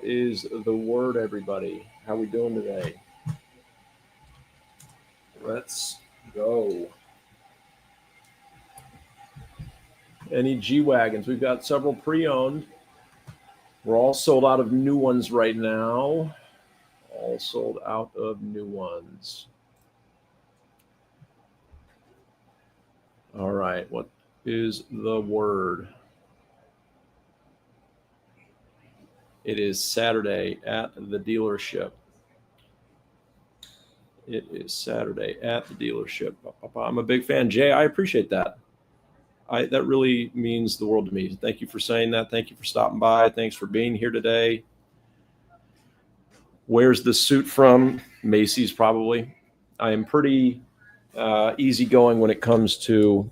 Is the word, everybody? How we doing today? Let's go. Any G-Wagons? We've got several pre-owned. We're all sold out of new ones right now. All sold out of new ones. All right, what is the word? It is Saturday at the dealership. It is Saturday at the dealership. I'm a big fan. Jay, I appreciate that. That really means the world to me. Thank you for saying that. Thank you for stopping by. Thanks for being here today. Where's the suit from? Macy's, probably. I am pretty easygoing when it comes to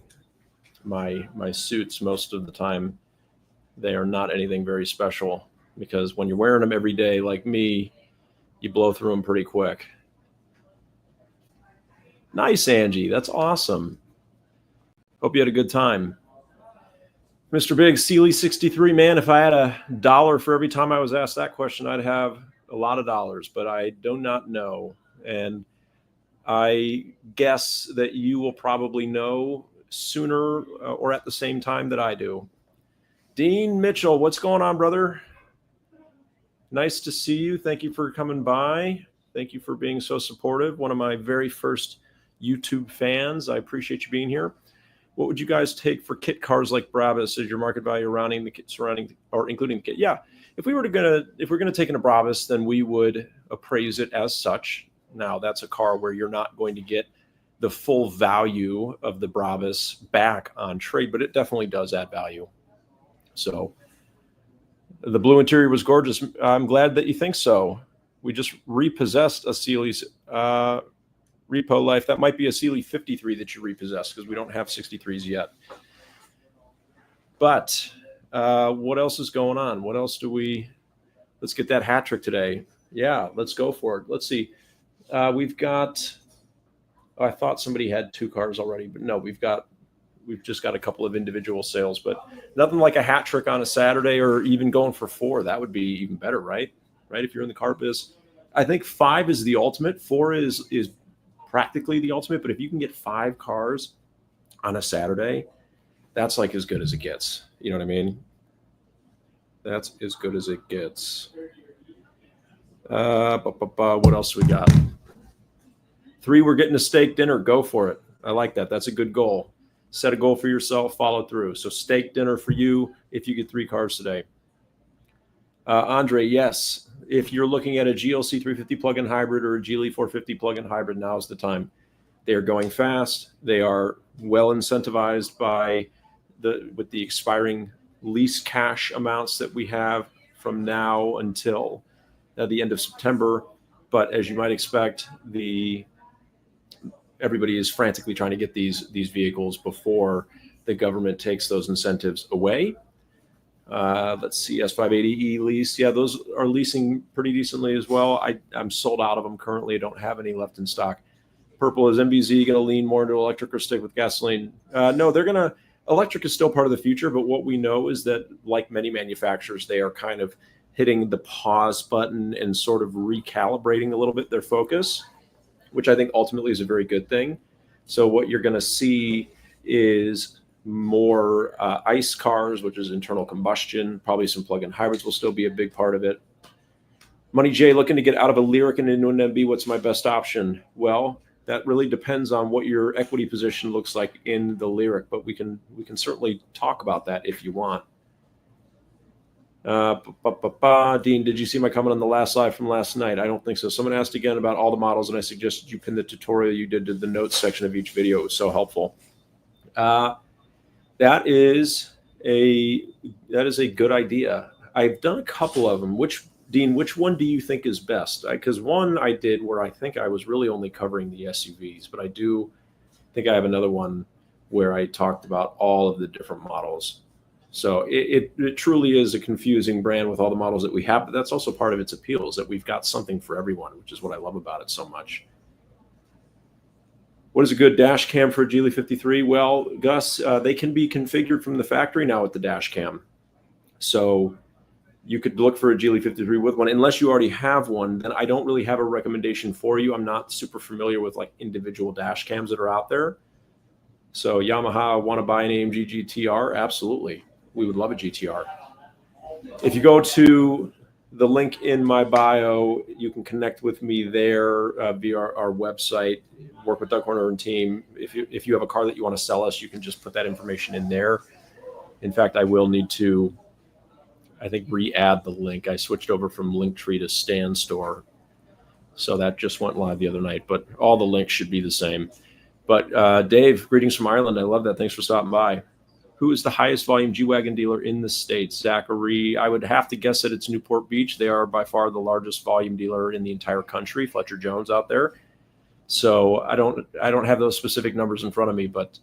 my suits. Most of the time, they are not anything very special because when you're wearing them every day, like me, you blow through them pretty quick. Nice, Angie. That's awesome. Hope you had a good time. Mr. Big, Sealy 63, man, if I had $1 for every time I was asked that question, I'd have a lot of dollars, but I do not know. And I guess that you will probably know sooner or at the same time that I do. Dean Mitchell, what's going on, brother? Nice to see you. Thank you for coming by. Thank you for being so supportive. One of my very first YouTube fans. I appreciate you being here. What would you guys take for kit cars like Brabus as your market value surrounding the kit, or including the kit? Yeah, if we're gonna take in a Brabus, then we would appraise it as such. Now that's a car where you're not going to get the full value of the Brabus back on trade, but it definitely does add value. So the blue interior was gorgeous. I'm glad that you think so. We just repossessed a Sealy's Repo Life. That might be a Sealy 53 that you repossessed because we don't have 63s yet. But what else is going on? What else do we? Let's get that hat trick today. Yeah, let's go for it. Let's see. We've got. Oh, I thought somebody had 2 cars already, but no, we've just got a couple of individual sales, but nothing like a hat trick on a Saturday or even going for 4. That would be even better, right? Right? If you're in the car biz, I think 5 is the ultimate. 4 is practically the ultimate, but if you can get 5 cars on a Saturday, that's like as good as it gets. You know what I mean? That's as good as it gets. What else we got? 3, we're getting a steak dinner. Go for it. I like that. That's a good goal. Set a goal for yourself, follow through. So steak dinner for you if you get 3 cars today. Andre, yes. If you're looking at a GLC 350 plug-in hybrid or a Geely 450 plug-in hybrid, now is the time. They are going fast. They are well incentivized with the expiring lease cash amounts that we have from now until the end of September. But as you might expect, everybody is frantically trying to get these vehicles before the government takes those incentives away. Let's see, S580E lease. Yeah, those are leasing pretty decently as well. I'm sold out of them currently. I don't have any left in stock. Purple, is MBZ going to lean more into electric or stick with gasoline? No, electric is still part of the future, but what we know is that, like many manufacturers, they are kind of hitting the pause button and sort of recalibrating a little bit their focus, which I think ultimately is a very good thing. So what you're going to see is more ICE cars, which is internal combustion. Probably some plug-in hybrids will still be a big part of it. Money J, looking to get out of a Lyric and into an MB. What's my best option? Well, that really depends on what your equity position looks like in the Lyric, but we can certainly talk about that if you want. Dean, did you see my comment on the last live from last night? I don't think so. Someone asked again about all the models, and I suggested you pin the tutorial you did to the notes section of each video. It was so helpful. That is a good idea. I've done a couple of them. Dean, which one do you think is best? Because one I did where I think I was really only covering the SUVs, but I do think I have another one where I talked about all of the different models. So it truly is a confusing brand with all the models that we have, but that's also part of its appeal, is that we've got something for everyone, which is what I love about it so much. What is a good dash cam for a Geely 53? Well, Gus, they can be configured from the factory now with the dash cam. So you could look for a Geely 53 with one. Unless you already have one, then I don't really have a recommendation for you. I'm not super familiar with like individual dash cams that are out there. So Yamaha, want to buy an AMG GTR? Absolutely. We would love a GTR. If you go to the link in my bio, you can connect with me there via our website, work with Doug Horner and team. If you have a car that you want to sell us, you can just put that information in there. In fact, I will need to, I think, re-add the link. I switched over from Linktree to Stan Store. So that just went live the other night, but all the links should be the same. But Dave, greetings from Ireland. I love that. Thanks for stopping by. Who is the highest volume G-Wagon dealer in the States? Zachary, I would have to guess that it's Newport Beach. They are by far the largest volume dealer in the entire country, Fletcher Jones out there. So I don't have those specific numbers in front of me, but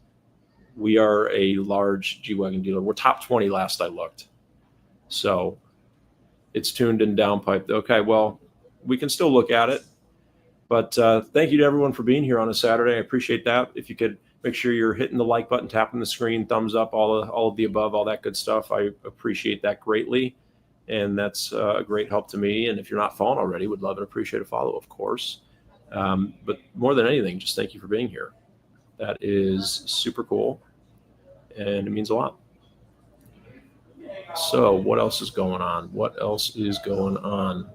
we are a large G-Wagon dealer. We're top 20 last I looked. So it's tuned and downpiped. Okay, well, we can still look at it. But thank you to everyone for being here on a Saturday. I appreciate that. If you could make sure you're hitting the like button, tapping the screen, thumbs up, all of the above, all that good stuff. I appreciate that greatly. And that's a great help to me. And if you're not following already, would love and appreciate a follow, of course. But more than anything, just thank you for being here. That is super cool. And it means a lot. So what else is going on? What else is going on?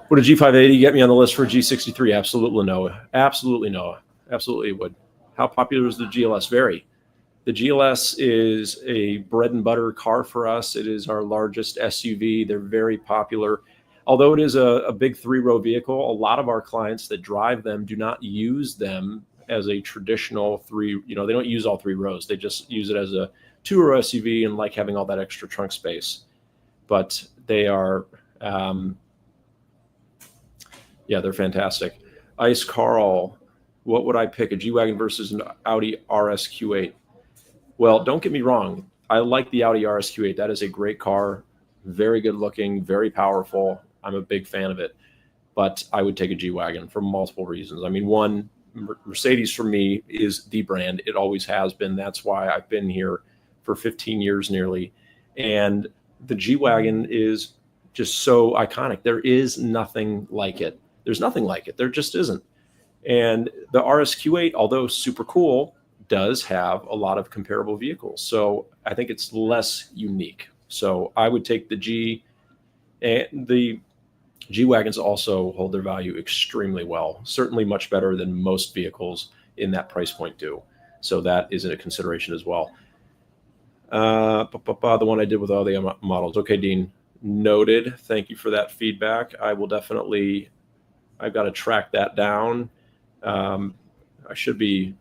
Would a G580 get me on the list for a G63? Absolutely no. Absolutely no. Absolutely would. How popular is the GLS? Very. The GLS is a bread and butter car for us. It is our largest SUV. They're very popular. Although it is a big three-row vehicle, a lot of our clients that drive them do not use them as a traditional three, they don't use all three rows. They just use it as a two-row SUV and like having all that extra trunk space. But they are... they're fantastic. Ice Carl, what would I pick? A G-Wagon versus an Audi RS Q8? Well, don't get me wrong. I like the Audi RS Q8. That is a great car. Very good looking, very powerful. I'm a big fan of it. But I would take a G-Wagon for multiple reasons. I mean, one, Mercedes for me is the brand. It always has been. That's why I've been here for 15 years nearly. And the G-Wagon is just so iconic. There is nothing like it. There's nothing like it. There just isn't. And the RSQ8, although super cool, does have a lot of comparable vehicles. So I think it's less unique. So I would take the G, and the G-Wagons also hold their value extremely well, certainly much better than most vehicles in that price point do. So that is a consideration as well. The one I did with all the models. Okay, Dean, noted. Thank you for that feedback. I will definitely... I've got to track that down. I should be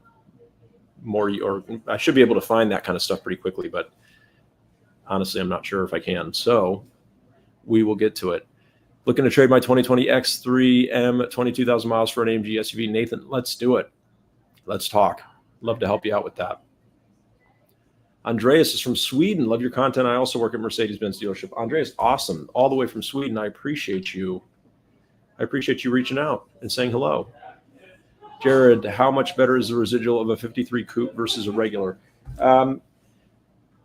able to find that kind of stuff pretty quickly, but honestly, I'm not sure if I can. So we will get to it. Looking to trade my 2020 X3 M, 22,000 miles for an AMG SUV. Nathan, let's do it. Let's talk. Love to help you out with that. Andreas is from Sweden. Love your content. I also work at Mercedes-Benz dealership. Andreas, awesome. All the way from Sweden. I appreciate you. I appreciate you reaching out and saying hello. Jared, how much better is the residual of a 53 coupe versus a regular?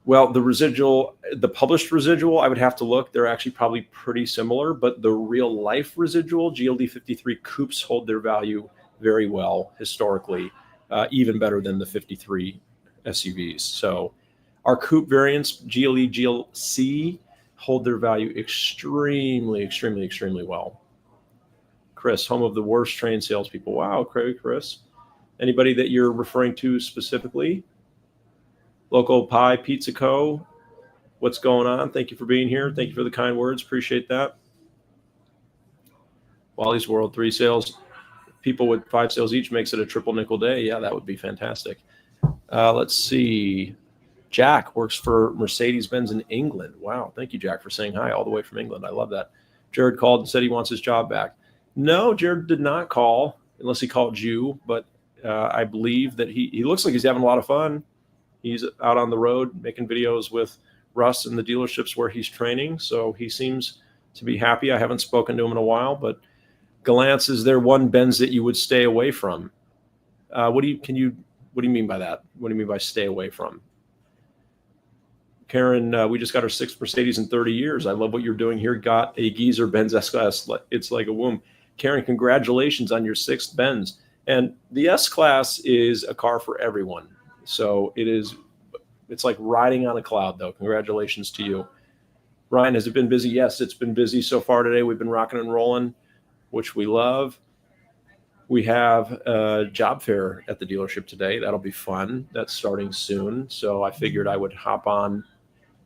Well, the published residual, I would have to look. They're actually probably pretty similar, but the real life residual, GLD 53 coupes hold their value very well historically, even better than the 53 SUVs. So our coupe variants, GLE, GLC, hold their value extremely, extremely, extremely well. Chris, home of the worst train salespeople. Wow, Chris. Anybody that you're referring to specifically? Local Pie Pizza Co. What's going on? Thank you for being here. Thank you for the kind words. Appreciate that. Wally's World, 3 sales. People with 5 sales each makes it a triple nickel day. Yeah, that would be fantastic. Let's see. Jack works for Mercedes-Benz in England. Wow. Thank you, Jack, for saying hi all the way from England. I love that. Jared called and said he wants his job back. No, Jared did not call, unless he called you, but I believe that he looks like he's having a lot of fun. He's out on the road making videos with Russ in the dealerships where he's training, so he seems to be happy. I haven't spoken to him in a while, but Galance, is there one Benz that you would stay away from? What do you mean by that? What do you mean by stay away from? Karen, we just got our 6th Mercedes in 30 years. I love what you're doing here. Got a geezer Benz S-Class. It's like a womb. Karen, congratulations on your 6th Benz. And the S-Class is a car for everyone. So it's like riding on a cloud, though. Congratulations to you. Ryan, has it been busy? Yes, it's been busy so far today. We've been rocking and rolling, which we love. We have a job fair at the dealership today. That'll be fun. That's starting soon. So I figured I would hop on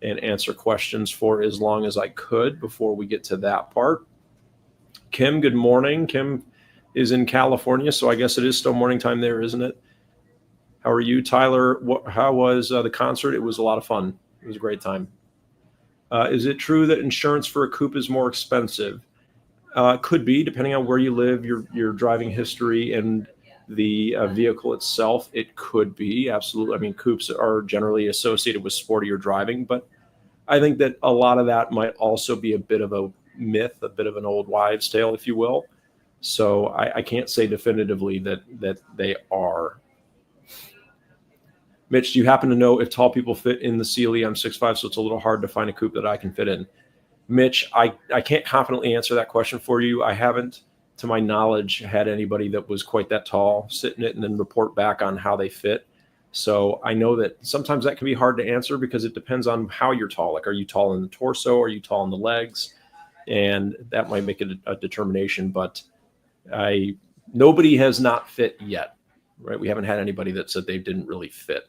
and answer questions for as long as I could before we get to that part. Kim, good morning. Kim is in California, so I guess it is still morning time there, isn't it? How are you, Tyler? How was the concert? It was a lot of fun. It was a great time. Is it true that insurance for a coupe is more expensive? Could be, depending on where you live, your driving history, and the vehicle itself. It could be, absolutely. I mean, coupes are generally associated with sportier driving, but I think that a lot of that might also be a bit of a myth, a bit of an old wives' tale, if you will. So I can't say definitively that they are. Mitch, do you happen to know if tall people fit in the Sealy? I'm 6'5", so it's a little hard to find a coupe that I can fit in. Mitch, I can't confidently answer that question for you. I haven't, to my knowledge, had anybody that was quite that tall sit in it and then report back on how they fit. So I know that sometimes that can be hard to answer because it depends on how you're tall. Like, are you tall in the torso? Are you tall in the legs? And that might make it a determination. But nobody has not fit yet, right? We haven't had anybody that said they didn't really fit.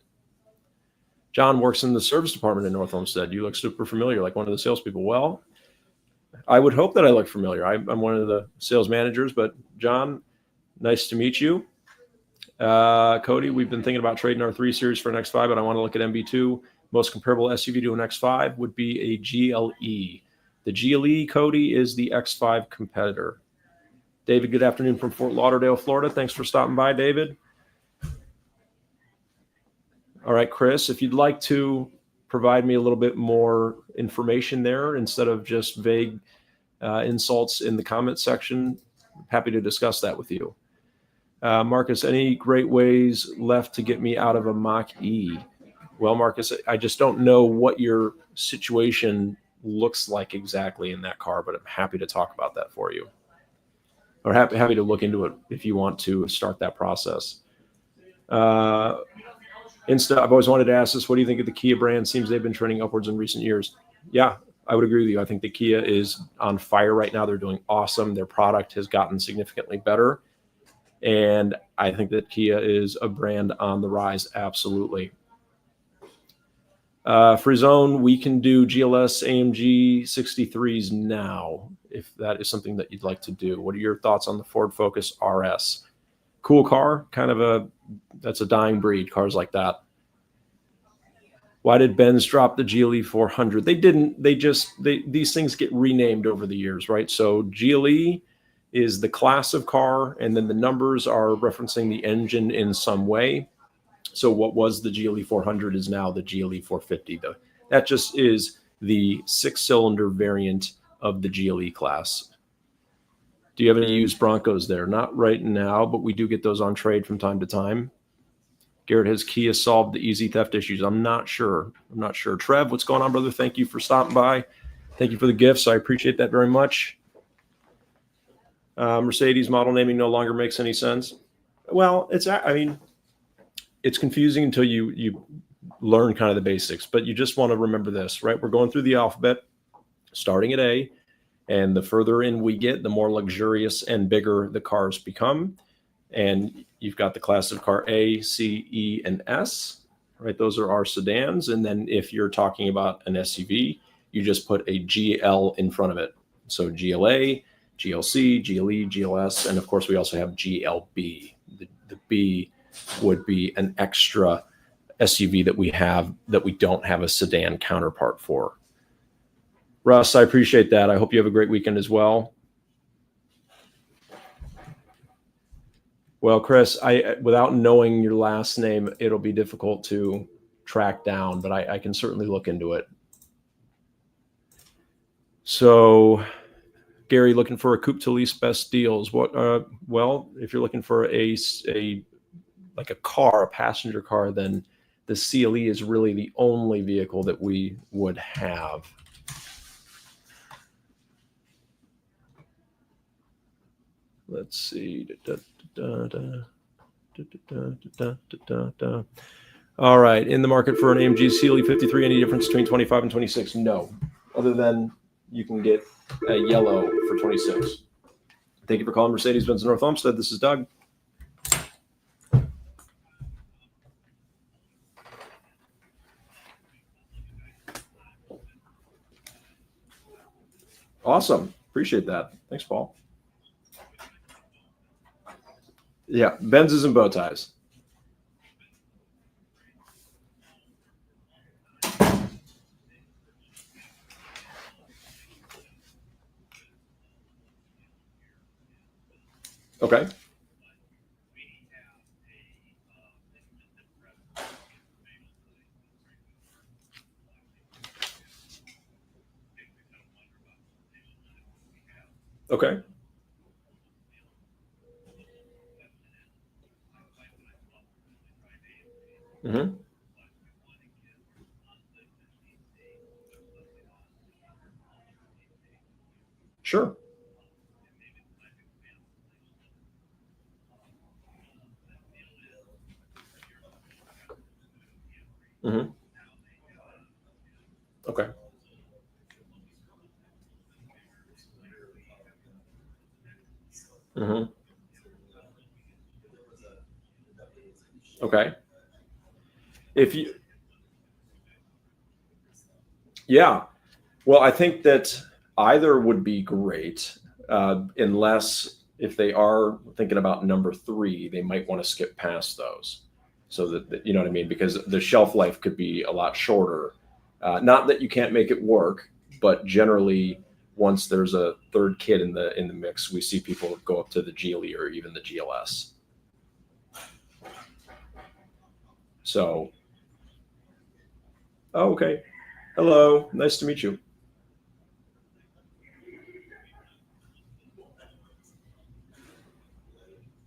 John works in the service department in North Olmsted. You look super familiar, like one of the salespeople. Well, I would hope that I look familiar. I'm one of the sales managers, but John, nice to meet you. Cody, we've been thinking about trading our 3 Series for an X5, but I want to look at MB2. Most comparable SUV to an X5 would be a GLE. The GLE, Cody, is the X5 competitor. David, good afternoon from Fort Lauderdale, Florida. Thanks for stopping by, David. All right, Chris, if you'd like to provide me a little bit more information there instead of just vague insults in the comment section, I'm happy to discuss that with you. Marcus, any great ways left to get me out of a Mach-E? Well, Marcus, I just don't know what your situation looks like exactly in that car, but I'm happy to talk about that for you. Or happy to look into it if you want to start that process. I've always wanted to ask this. What do you think of the Kia brand? Seems they've been trending upwards in recent years. Yeah, I would agree with you. I think the Kia is on fire right now. They're doing awesome. Their product has gotten significantly better. And I think that Kia is a brand on the rise. Absolutely. Frizone, we can do GLS AMG 63s now, if that is something that you'd like to do. What are your thoughts on the Ford Focus RS? Cool car, that's a dying breed, cars like that. Why did Benz drop the GLE 400? They didn't. These things get renamed over the years, right? So GLE is the class of car, and then the numbers are referencing the engine in some way. So what was the GLE 400 is now the GLE 450. That just is the 6-cylinder variant of the GLE class. Do you have any used Broncos there? Not right now, but we do get those on trade from time to time. Garrett, has Kia solved the easy theft issues? I'm not sure. Trev, what's going on, brother? Thank you for stopping by. Thank you for the gifts. I appreciate that very much. Mercedes model naming no longer makes any sense. Well, it's confusing until you learn kind of the basics, but you just want to remember this, right? We're going through the alphabet, starting at A. And the further in we get, the more luxurious and bigger the cars become. And you've got the class of car A, C, E, and S, right? Those are our sedans. And then if you're talking about an SUV, you just put a GL in front of it. So GLA, GLC, GLE, GLS, and of course we also have GLB. The B would be an extra SUV that we don't have a sedan counterpart for. Russ, I appreciate that. I hope you have a great weekend as well. Well, Chris, without knowing your last name, it'll be difficult to track down, but I can certainly look into it. So, Gary, looking for a coupe to lease, best deals. Well, if you're looking for a car, a passenger car, then the CLE is really the only vehicle that we would have. Let's see. All right. In the market for an AMG CLE 53, any difference between 25 and 26? No. Other than you can get a yellow for 26. Thank you for calling Mercedes-Benz North Olmsted. This is Doug. Awesome. Appreciate that. Thanks, Paul. Yeah, BenzsandBowties. Okay. Okay. Mm-hmm. Sure. Mm-hmm. Okay. Mm-hmm. Okay. If you, yeah. Well, I think that either would be great, unless if they are thinking about number three, they might want to skip past those, so that you know what I mean, because the shelf life could be a lot shorter. Not that you can't make it work, but generally, once there's a third kid in the mix, we see people go up to the GLE or even the GLS. So, oh, okay. Hello, nice to meet you.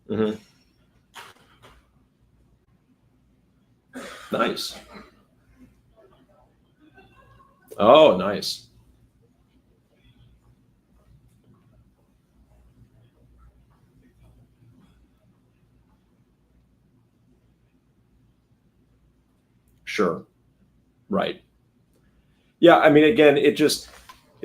Hmm. Nice. Oh, nice. Sure. Right. Yeah, I mean, again, it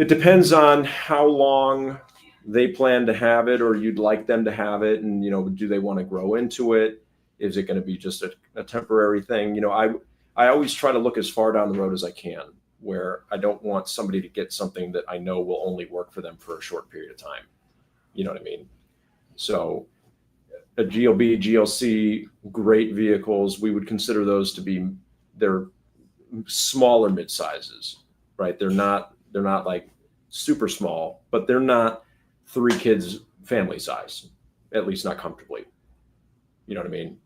depends on how long they plan to have it, or you'd like them to have it, and do they want to grow into it? Is it going to be just a temporary thing? I always try to look as far down the road as I can, where I don't want somebody to get something that I know will only work for them for a short period of time. You know what I mean? So a GLB, GLC, great vehicles, we would consider those to be they're smaller mid sizes, right? They're not like super small, but they're not three kids family size, at least not comfortably. You know what I mean?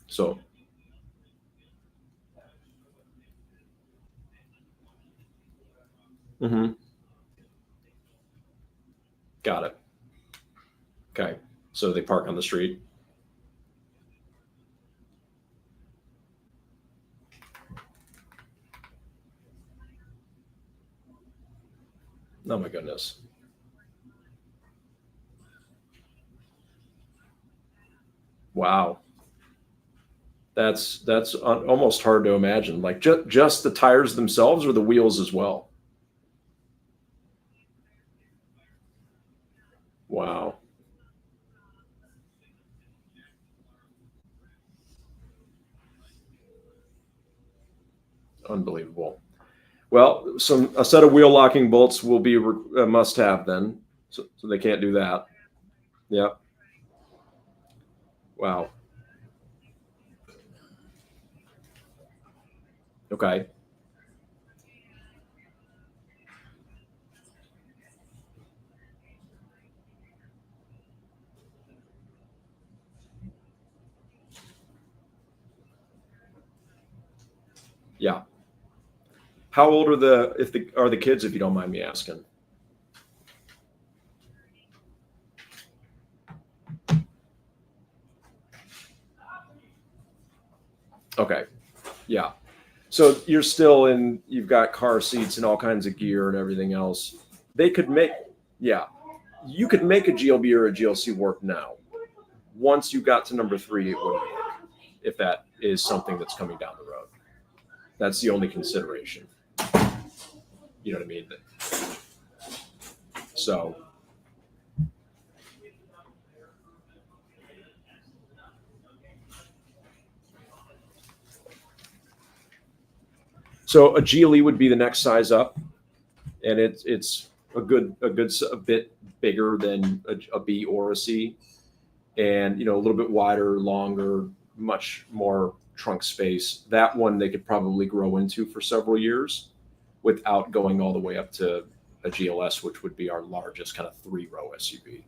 So, mhm, got it. Okay. So they park on the street. Oh my goodness. Wow. That's almost hard to imagine. Like just the tires themselves or the wheels as well. Wow. Unbelievable. Well, a set of wheel locking bolts will be a must have then. So they can't do that. Yeah. Wow. Okay. Yeah. How old are the kids, if you don't mind me asking? Okay. Yeah. So you're still in, you've got car seats and all kinds of gear and everything else. They could make, yeah, you could make a GLB or a GLC work now. Once you got to number 3, it wouldn't work if that is something that's coming down the road. That's the only consideration. You know what I mean? So a GLE would be the next size up, and it's a bit bigger than a B or a C, and a little bit wider, longer, much more trunk space. That one they could probably grow into for several years without going all the way up to a GLS, which would be our largest kind of 3-row SUV.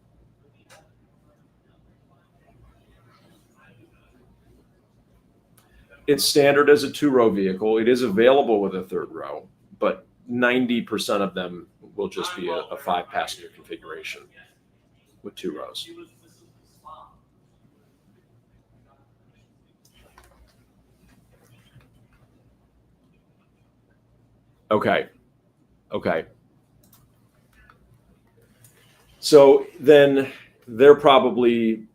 It's standard as a 2-row vehicle. It is available with a 3rd row, but 90% of them will just be a 5-passenger configuration with 2 rows. Okay. So then they're probably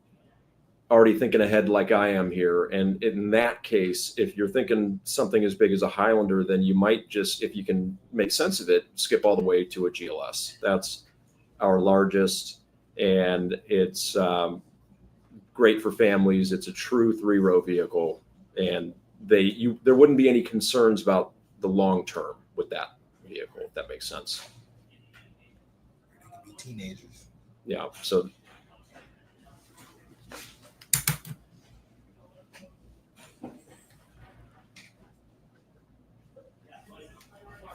already thinking ahead like I am here. And in that case, if you're thinking something as big as a Highlander, then you might just, if you can make sense of it, skip all the way to a GLS. That's our largest, and it's great for families. It's a true 3-row vehicle, and there wouldn't be any concerns about the long term with that vehicle, if that makes sense. Teenagers. Yeah. So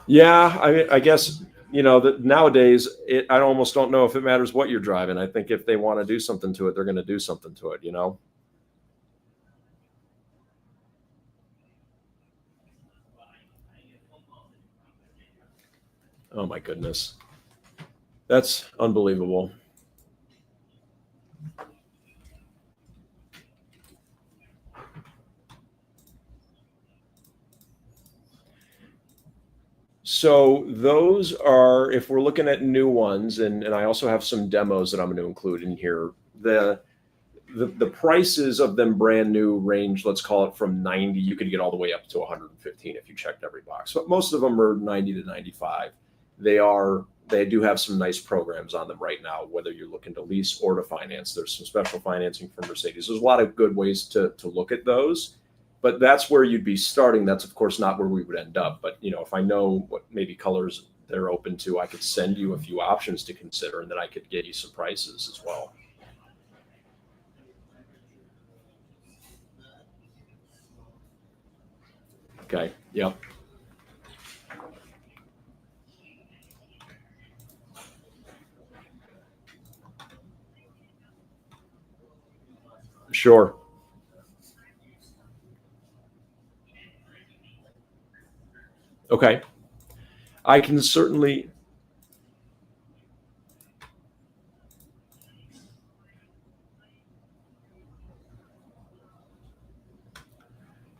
yeah, I guess that nowadays I almost don't know if it matters what you're driving. I think if they want to do something to it, they're going to do something to it. Oh my goodness, that's unbelievable. So those are, if we're looking at new ones, and I also have some demos that I'm going to include in here. The prices of them brand new range, let's call it from 90. You could get all the way up to 115 if you checked every box. But most of them are 90 to 95. They do have some nice programs on them right now, whether you're looking to lease or to finance. There's some special financing from Mercedes. There's a lot of good ways to look at those. But that's where you'd be starting. That's, of course, not where we would end up. But, if I know what maybe colors they're open to, I could send you a few options to consider, and then I could get you some prices as well. Okay. Yep. Sure. Okay. I can certainly.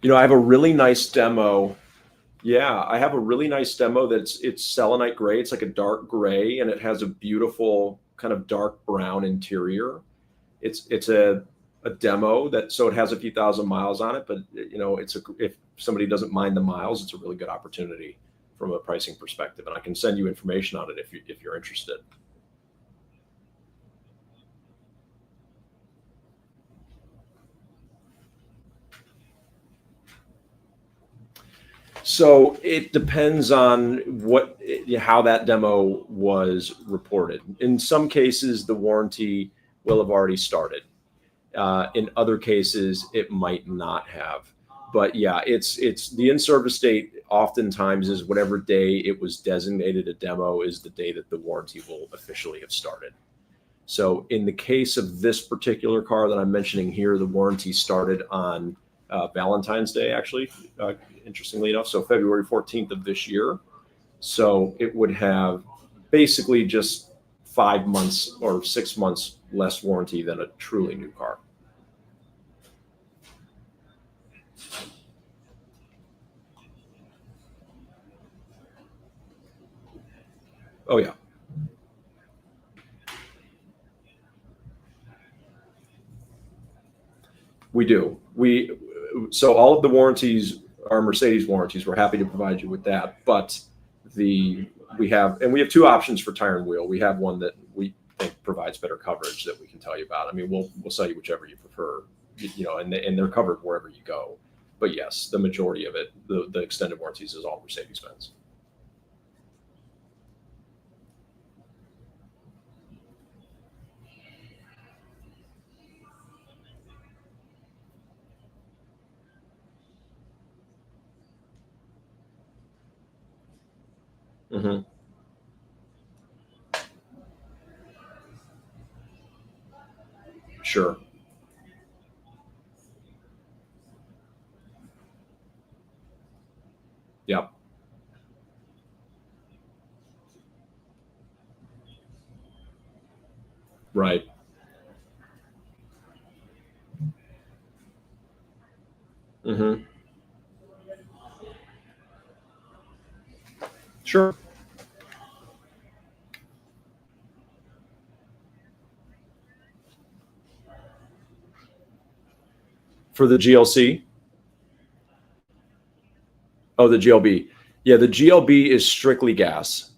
I have a really nice demo. Yeah, I have a really nice demo it's selenite gray. It's like a dark gray, and it has a beautiful kind of dark brown interior. It's a demo so it has a few thousand miles on it, but if somebody doesn't mind the miles, it's a really good opportunity from a pricing perspective, and I can send you information on it if you're interested. So it depends on how that demo was reported. In some cases, the warranty will have already started. In other cases, it might not have. But yeah, it's the in-service date oftentimes is whatever day it was designated a demo is the day that the warranty will officially have started. So in the case of this particular car that I'm mentioning here, the warranty started on Valentine's Day, actually, interestingly enough. So February 14th of this year. So it would have basically just 5 months or 6 months less warranty than a truly new car. Oh yeah. We do. So all of the warranties are Mercedes warranties. We're happy to provide you with that. But we have two options for tire and wheel. We have one that we think provides better coverage that we can tell you about. I mean, we'll sell you whichever you prefer, and they're covered wherever you go. But yes, the majority of it, the extended warranties, is all Mercedes-Benz. Mm-hmm. Sure. Yep. Right. Mm-hmm. Sure. For the GLC. Oh, the GLB. Yeah, the GLB is strictly gas.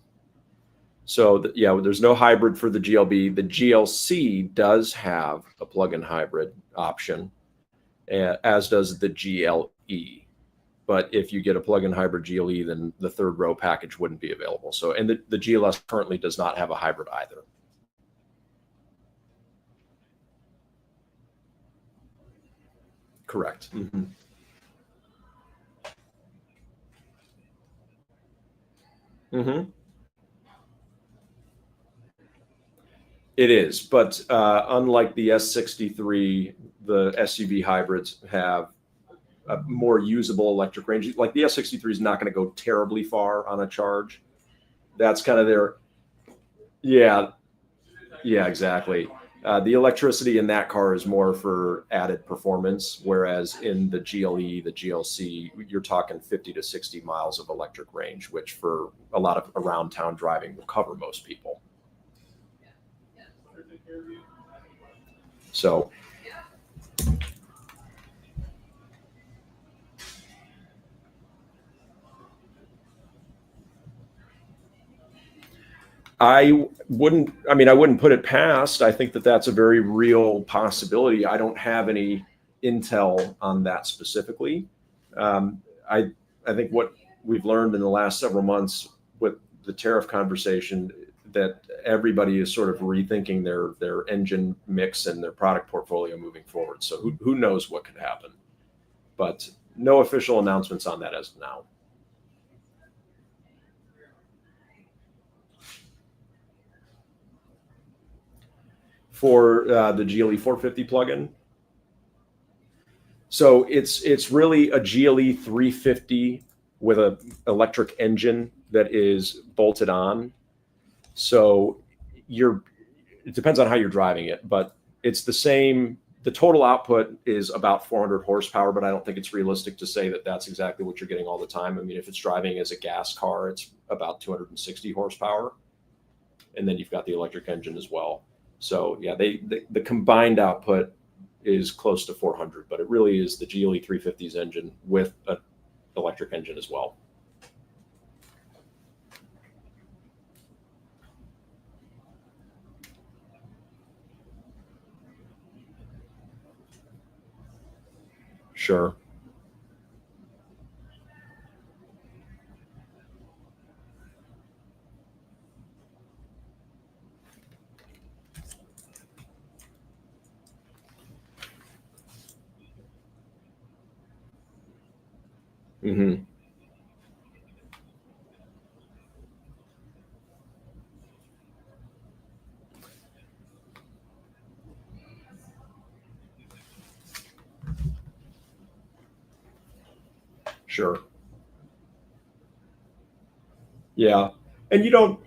So yeah, there's no hybrid for the GLB. The GLC does have a plug-in hybrid option, as does the GLE. But if you get a plug-in hybrid GLE, then the third row package wouldn't be available. So, and the GLS currently does not have a hybrid either. Correct. Mm-hmm. Mm-hmm. It is, but unlike the S63, the SUV hybrids have a more usable electric range. Like the S63 is not going to go terribly far on a charge. That's kind of their, yeah, yeah, exactly. The electricity in that car is more for added performance, whereas in the GLE, the GLC, you're talking 50 to 60 miles of electric range, which for a lot of around town driving will cover most people. So I wouldn't put it past. I think that that's a very real possibility. I don't have any intel on that specifically. Um, I, I think what we've learned in the last several months with the tariff conversation, that everybody is sort of rethinking their engine mix and their product portfolio moving forward. So who knows what could happen, but no official announcements on that as of now. For the GLE 450 plugin, so it's really a GLE 350 with a electric engine that is bolted on. So you're it depends on how you're driving it, but it's the same. The total output is about 400 horsepower, but I don't think it's realistic to say that that's exactly what you're getting all the time. I mean, if it's driving as a gas car, it's about 260 horsepower, and then you've got the electric engine as well. So yeah, the combined output is close to 400, but it really is the GLE 350's engine with an electric engine as well. Sure. Hmm. Sure. Yeah. And you don't,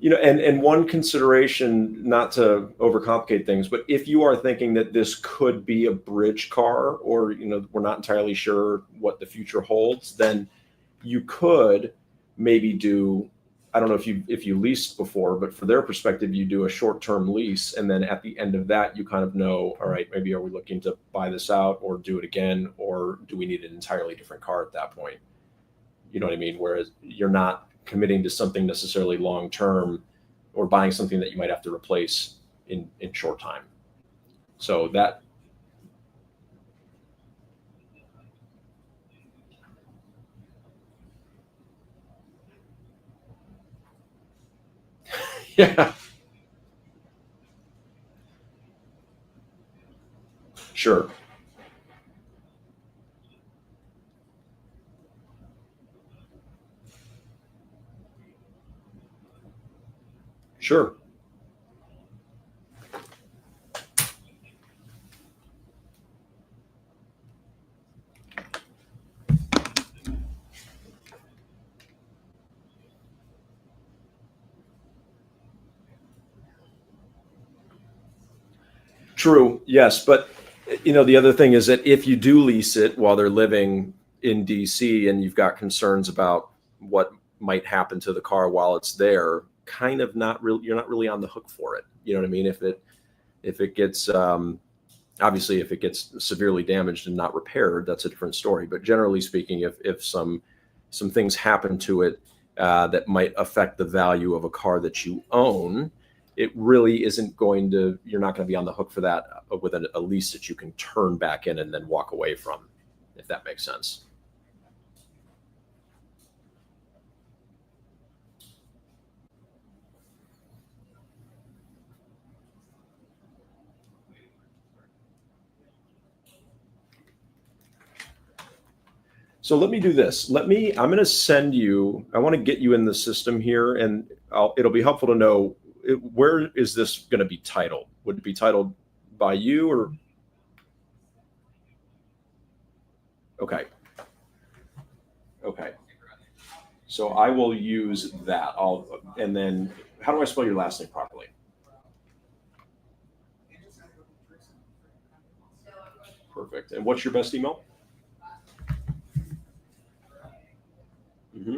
and one consideration, not to overcomplicate things, but if you are thinking that this could be a bridge car, or we're not entirely sure what the future holds, then you could maybe do I don't know if you leased before, but for their perspective, you do a short-term lease, and then at the end of that, you kind of know, all right, maybe are we looking to buy this out or do it again, or do we need an entirely different car at that point? You know what I mean? Whereas you're not committing to something necessarily long-term, or buying something that you might have to replace in short time. So that, yeah, sure, sure. True. Yes. But, the other thing is that if you do lease it while they're living in DC and you've got concerns about what might happen to the car while it's there, kind of not really, you're not really on the hook for it. You know what I mean? If it gets, obviously if it gets severely damaged and not repaired, that's a different story. But generally speaking, if some things happen to it that might affect the value of a car that you own, it really isn't going to, you're not going to be on the hook for that with a lease that you can turn back in and then walk away from, if that makes sense. So let me do this. I'm going to send you, I want to get you in the system here, and it'll be helpful to know where is this going to be titled? Would it be titled by you or? Okay. Okay. So I will use that. And then how do I spell your last name properly? Perfect. And what's your best email? Hmm.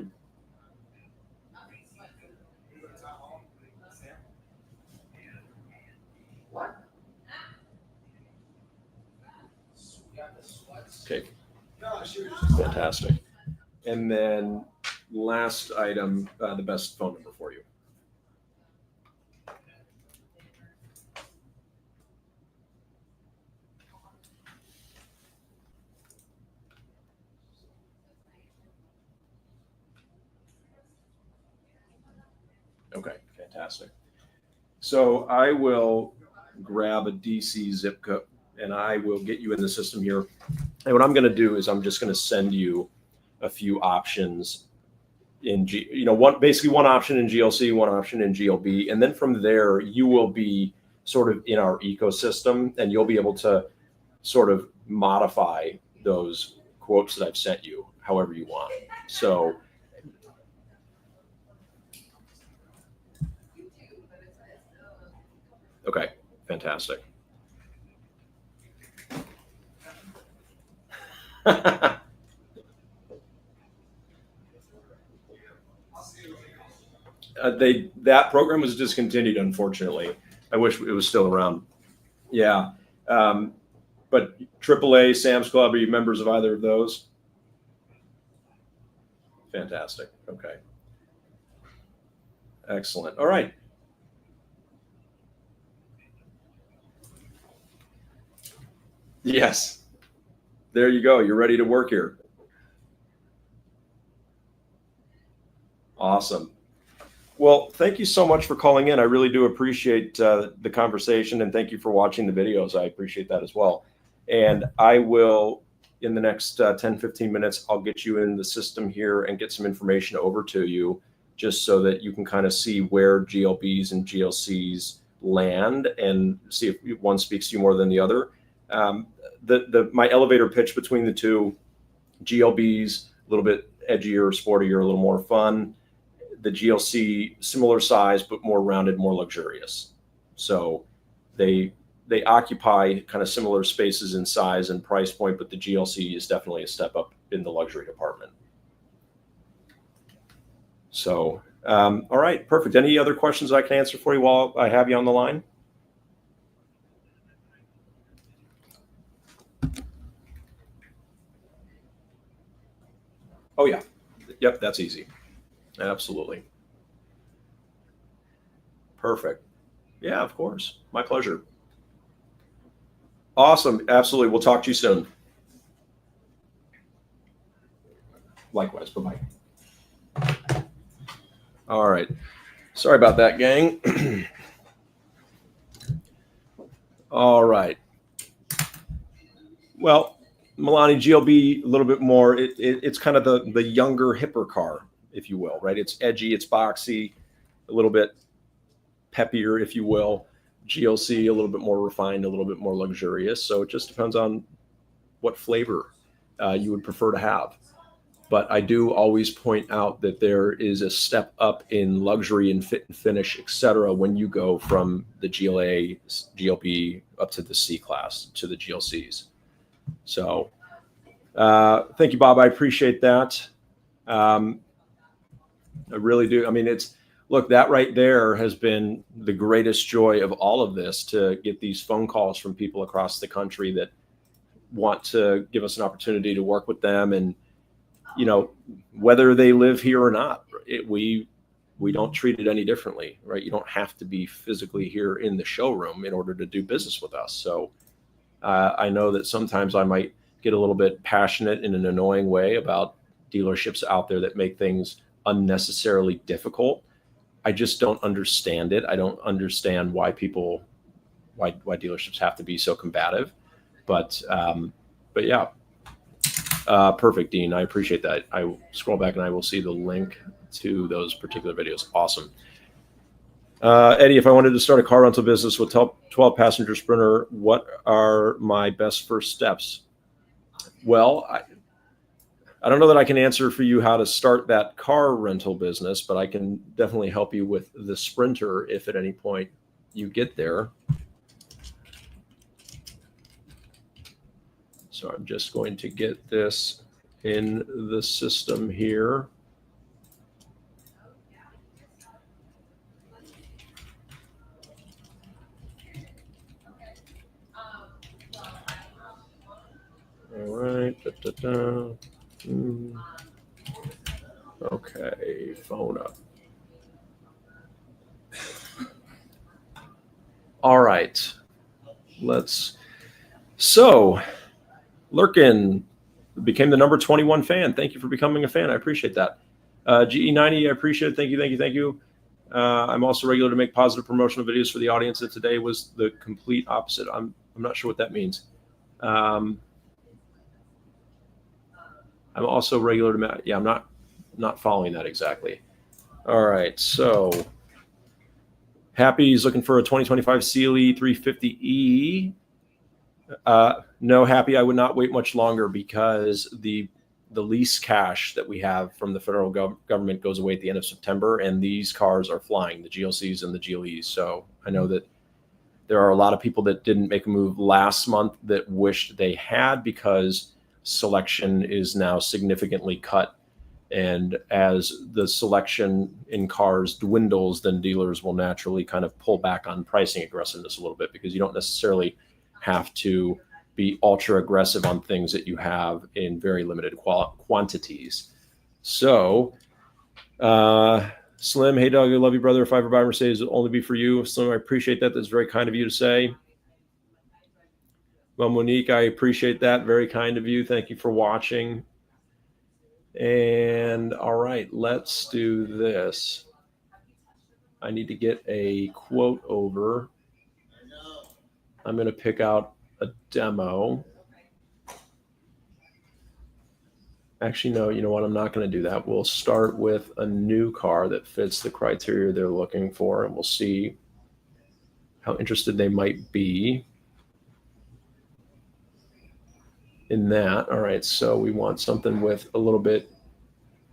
Okay. Fantastic. And then last item, the best phone number for you. Okay, fantastic. So I will grab a DC zip code and I will get you in the system here. And what I'm going to do is I'm just going to send you a few options in one option in GLC, one option in GLB. And then from there, you will be sort of in our ecosystem and you'll be able to sort of modify those quotes that I've sent you however you want. So, okay, fantastic. That program was discontinued, unfortunately. I wish it was still around. Yeah. But AAA, Sam's Club, are you members of either of those? Fantastic. Okay. Excellent. All right. Yes. There you go. You're ready to work here. Awesome. Well, thank you so much for calling in. I really do appreciate the conversation, and thank you for watching the videos. I appreciate that as well. And I will, in the next 10, 15 minutes, I'll get you in the system here and get some information over to you just so that you can kind of see where GLBs and GLCs land and see if one speaks to you more than the other. My elevator pitch between the two, GLBs, a little bit edgier, sportier, a little more fun. The GLC, similar size, but more rounded, more luxurious. So they occupy kind of similar spaces in size and price point, but the GLC is definitely a step up in the luxury department. So All right, perfect. Any other questions I can answer for you while I have you on the line? Oh yeah. Yep, that's easy. Absolutely. Perfect. Yeah, of course. My pleasure. Awesome. Absolutely. We'll talk to you soon. Likewise. Bye bye. All right. Sorry about that, gang. All right. Well, Milani GLB a little bit more. It's kind of the younger, hipper car, if you will, right? It's edgy, it's boxy, a little bit peppier, if you will. GLC a little bit more refined, a little bit more luxurious. So it just depends on what flavor you would prefer to have. But I do always point out that there is a step up in luxury and fit and finish, et cetera, when you go from the GLA, GLB up to the C class to the GLCs. So thank you, Bob. I appreciate that. I really do. I mean, look, that right there has been the greatest joy of all of this, to get these phone calls from people across the country that want to give us an opportunity to work with them. And, whether they live here or not, we don't treat it any differently, right? You don't have to be physically here in the showroom in order to do business with us. So I know that sometimes I might get a little bit passionate in an annoying way about dealerships out there that make things unnecessarily difficult. I just don't understand it. I don't understand why dealerships have to be so combative. But yeah, perfect, Dean. I appreciate that. I will scroll back and I will see the link to those particular videos. Awesome. Eddie, if I wanted to start a car rental business with 12 passenger Sprinter, what are my best first steps? Well, I don't know that I can answer for you how to start that car rental business, but I can definitely help you with the Sprinter if at any point you get there. So I'm just going to get this in the system here. All right. Okay, phone up. All right. So Lurkin became the number 21 fan. Thank you for becoming a fan. I appreciate that. GE90, I appreciate it. Thank you. I'm also regular to make positive promotional videos for the audience, and today was the complete opposite. I'm not sure what that means. I'm also regular to, yeah, I'm not following that exactly. All right, so Happy's looking for a 2025 Sealy 350E. No, Happy, I would not wait much longer, because the lease cash that we have from the federal government goes away at the end of September, and these cars are flying, the GLCs and the GLEs. So I know that there are a lot of people that didn't make a move last month that wished they had, because selection is now significantly cut. And as the selection in cars dwindles, then dealers will naturally kind of pull back on pricing aggressiveness a little bit, because you don't necessarily have to be ultra aggressive on things that you have in very limited quantities. So, Slim, hey Doug, I love you, brother. If I ever buy a Mercedes, it'll only be for you. Slim, I appreciate that. That's very kind of you to say. Well, Monique, I appreciate that. Very kind of you. Thank you for watching. And all right, let's do this. I need to get a quote over. I'm going to pick out a demo. Actually, no, you know what? I'm not going to do that. We'll start with a new car that fits the criteria they're looking for, and we'll see how interested they might be in that. All right, so we want something with a little bit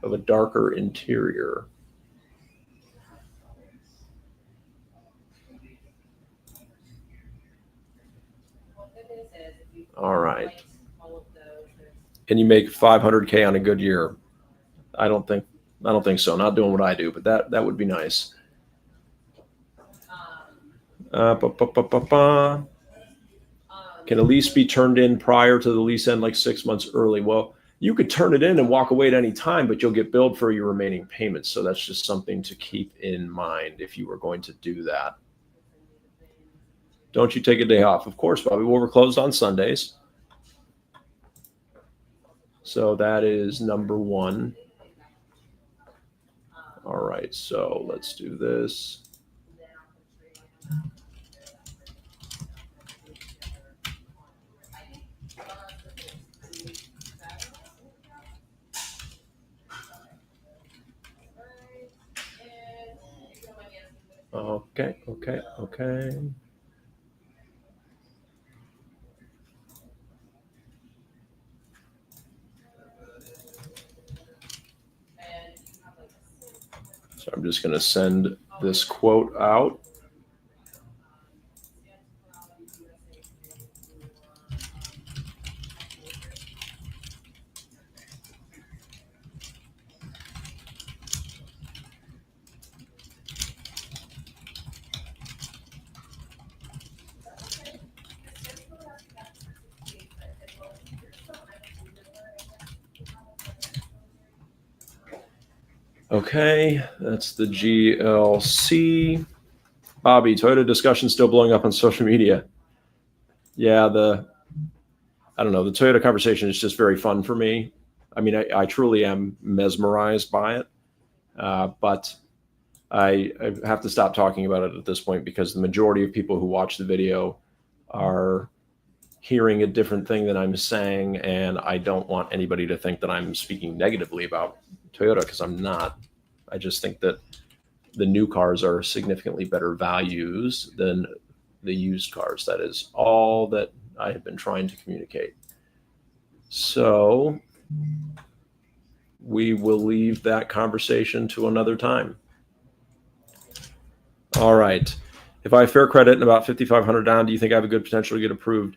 of a darker interior. All right. And you make 500K on a good year. I don't think I don't think so. Not doing what I do, but that would be nice. Can a lease be turned in prior to the lease end, like 6 months early? Well, you could turn it in and walk away at any time, but you'll get billed for your remaining payments. So that's just something to keep in mind if you were going to do that. Don't you take a day off? Of course, Bobby. Well, we're closed on Sundays. So that is number one. All right, so let's do this. Okay. So I'm just going to send this quote out. Okay, that's the GLC. Bobby, Toyota discussion still blowing up on social media. Yeah, I don't know, the Toyota conversation is just very fun for me. I mean, I truly am mesmerized by it, but I have to stop talking about it at this point because the majority of people who watch the video are hearing a different thing than I'm saying, and I don't want anybody to think that I'm speaking negatively about Toyota because I'm not. I just think that the new cars are significantly better values than the used cars. That is all that I have been trying to communicate. So we will leave that conversation to another time. All right. If I have fair credit and about 5,500 down, do you think I have a good potential to get approved?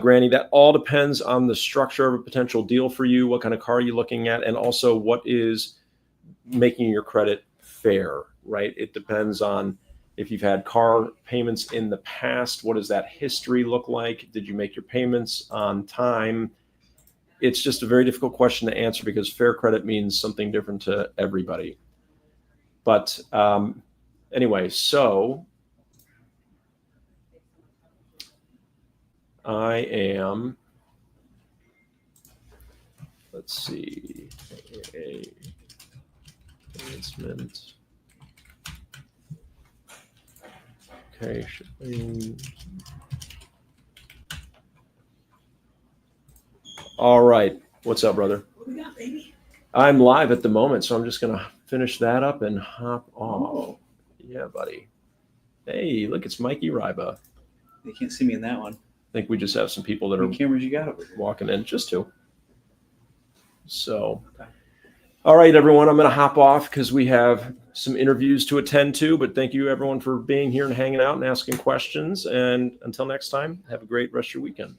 Granny, that all depends on the structure of a potential deal for you, what kind of car you're looking at, and also what is making your credit fair, right? It depends on if you've had car payments in the past, what does that history look like? Did you make your payments on time? It's just a very difficult question to answer because fair credit means something different to everybody. But anyway, so I am, let's see, advancement. Okay, shipping. All right. What's up, brother? What we got, baby? I'm live at the moment, so I'm just going to finish that up and hop off. Oh. Yeah, buddy. Hey, look, it's Mikey Ryba. They can't see me in that one. I think we just have some people that How are many cameras you got over here? walking in, just two. So, Okay. All right, everyone, I'm going to hop off because we have some interviews to attend to, but thank you, everyone, for being here and hanging out and asking questions. And until next time, have a great rest of your weekend.